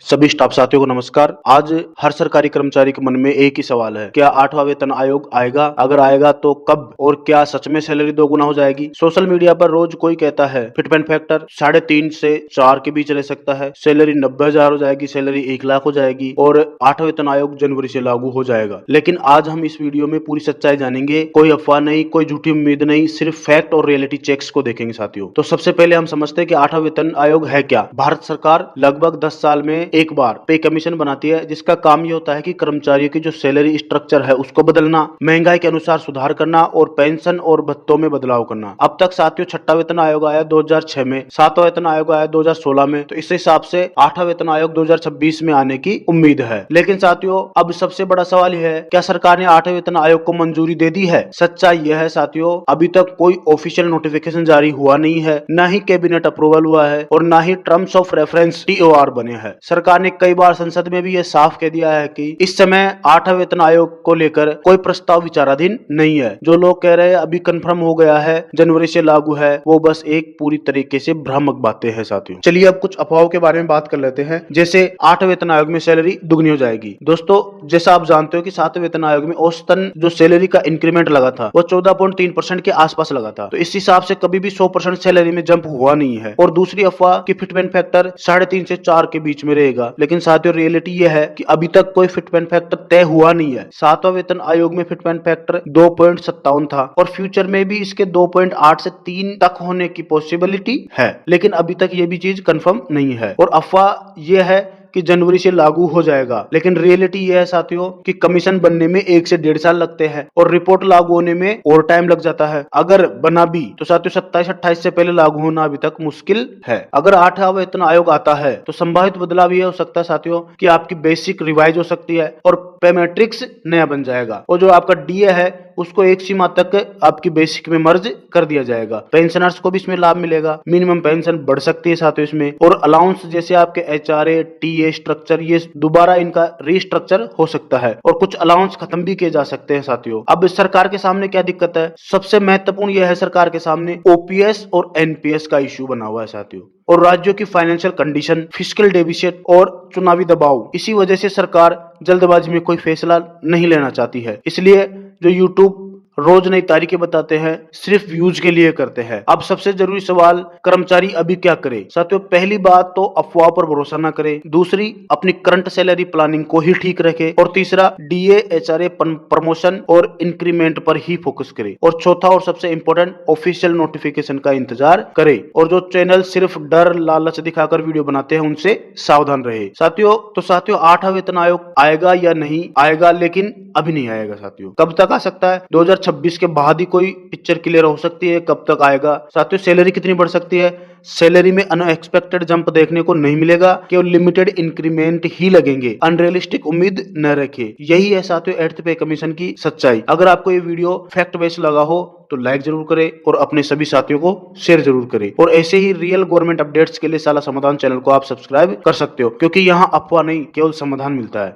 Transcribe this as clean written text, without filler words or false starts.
सभी स्टाफ साथियों को नमस्कार। आज हर सरकारी कर्मचारी के मन में एक ही सवाल है, क्या 8वां वेतन आयोग आएगा? अगर आएगा तो कब और क्या सच में सैलरी दोगुना हो जाएगी? सोशल मीडिया पर रोज कोई कहता है फिटमेंट फैक्टर 3.5 से 4 के बीच रह सकता है, सैलरी 90,000 हो जाएगी, सैलरी 1 लाख हो जाएगी और 8वां वेतन आयोग जनवरी से लागू हो जाएगा। लेकिन आज हम इस वीडियो में पूरी सच्चाई जानेंगे, कोई अफवाह नहीं, कोई झूठी उम्मीद नहीं, सिर्फ फैक्ट और रियलिटी चेक्स को देखेंगे साथियों। तो सबसे पहले हम समझते हैं कि 8वां वेतन आयोग है क्या। भारत सरकार लगभग 10 साल में एक बार पे कमीशन बनाती है, जिसका काम ये होता है कि कर्मचारियों की जो सैलरी स्ट्रक्चर है उसको बदलना, महंगाई के अनुसार सुधार करना और पेंशन और भत्तों में बदलाव करना। अब तक साथियों 6वां वेतन आयोग आया 2006 में, 7वां वेतन आयोग आया 2016 में, तो इस हिसाब से 8वां वेतन आयोग 2026 में आने की उम्मीद है। लेकिन साथियों अब सबसे बड़ा सवाल यह है, क्या सरकार ने 8वें वेतन आयोग को मंजूरी दे दी है? सच्चाई यह है साथियों, अभी तक कोई ऑफिशियल नोटिफिकेशन जारी हुआ नहीं है, न ही कैबिनेट अप्रूवल हुआ है और न ही टर्म्स ऑफ रेफरेंस TOR बने हैं। सरकार ने कई बार संसद में भी यह साफ कह दिया है कि इस समय 8वें वेतन आयोग को लेकर कोई प्रस्ताव विचाराधीन नहीं है। जो लोग कह रहे हैं अभी कंफर्म हो गया है, जनवरी से लागू है, वो बस एक पूरी तरीके से भ्रामक बातें हैं साथियों। चलिए अब कुछ अफवाहों के बारे में बात कर लेते हैं, जैसे 8वें वेतन आयोग में सैलरी दुगनी हो जाएगी। दोस्तों जैसा आप जानते हो कि 7वें वेतन आयोग में औसतन जो सैलरी का इंक्रीमेंट लगा था वो 14.3% के आसपास लगा था, तो इस हिसाब से कभी भी 100% सैलरी में जंप हुआ नहीं है। और दूसरी अफवाह कि फिटमेंट फैक्टर 3.5 से 4 के बीच में रहेगा, लेकिन साथियों रियलिटी यह है कि अभी तक कोई फिटमेंट फैक्टर तय हुआ नहीं है। 7वां वेतन आयोग में फिटमेंट फैक्टर 2.57 था और फ्यूचर में भी इसके 2.8 से 3 तक होने की पॉसिबिलिटी है, लेकिन अभी तक ये भी चीज कंफर्म नहीं है। और अफवाह यह है कि जनवरी से लागू हो जाएगा, लेकिन रियलिटी यह है साथियों कि कमीशन बनने में 1 से 1.5 साल लगते हैं और रिपोर्ट लागू होने में और टाइम लग जाता है। अगर बना भी तो साथियों 27-28 से पहले लागू होना अभी तक मुश्किल है। अगर 8वां वेतन आयोग आता है तो संभावित बदलाव यह हो सकता है साथियों कि आपकी बेसिक रिवाइज हो सकती है और पे मैट्रिक्स नया बन जाएगा और जो आपका DA है उसको एक सीमा तक आपकी बेसिक में मर्ज कर दिया जाएगा। पेंशनर्स को भी इसमें लाभ मिलेगा, मिनिमम पेंशन बढ़ सकती है साथियों इसमें, और अलाउंस जैसे आपके HRA TA स्ट्रक्चर ये दोबारा इनका रीस्ट्रक्चर हो सकता है और कुछ अलाउंस खत्म भी किए जा सकते हैं साथियों। अब सरकार के सामने क्या दिक्कत है? सबसे महत्वपूर्ण यह है सरकार के सामने OPS और NPS का इश्यू बना हुआ है साथियों, और राज्यों की फाइनेंशियल कंडीशन, फिस्कल डेफिसिट और चुनावी दबाव। इसी वजह से सरकार जल्दबाजी में कोई फैसला नहीं लेना चाहती है। इसलिए जो YouTube रोज नई तारीखें बताते हैं सिर्फ व्यूज के लिए करते हैं। अब सबसे जरूरी सवाल, कर्मचारी अभी क्या करे? साथियों पहली बात तो अफवाह पर भरोसा ना करे, दूसरी अपनी करंट सैलरी प्लानिंग को ही ठीक रखे, और तीसरा DA HRA प्रमोशन और इंक्रीमेंट पर ही फोकस करे, और चौथा और सबसे इंपॉर्टेंट ऑफिशियल नोटिफिकेशन का इंतजार करे, और जो चैनल सिर्फ डर लालच दिखाकर वीडियो बनाते हैं उनसे सावधान रहे साथियों। तो साथियों 8वां वेतन आयोग आएगा या नहीं आएगा, लेकिन अभी नहीं आएगा साथियों। कब तक आ सकता है? 2026 के बाद ही कोई पिक्चर क्लियर हो सकती है कब तक आएगा। साथियों सैलरी कितनी बढ़ सकती है? सैलरी में अनएक्सपेक्टेड जंप देखने को नहीं मिलेगा, केवल लिमिटेड इंक्रीमेंट ही लगेंगे। अनरियलिस्टिक उम्मीद न रखें। यही है साथियों 8th पे कमीशन की सच्चाई। अगर आपको ये वीडियो फैक्ट बेस्ड लगा हो तो लाइक जरूर करें और अपने सभी साथियों को शेयर जरूर करें, और ऐसे ही रियल गवर्नमेंट अपडेट्स के लिए साला समाधान चैनल को आप सब्सक्राइब कर सकते हो, क्योंकि यहाँ अफवाह नहीं केवल समाधान मिलता है।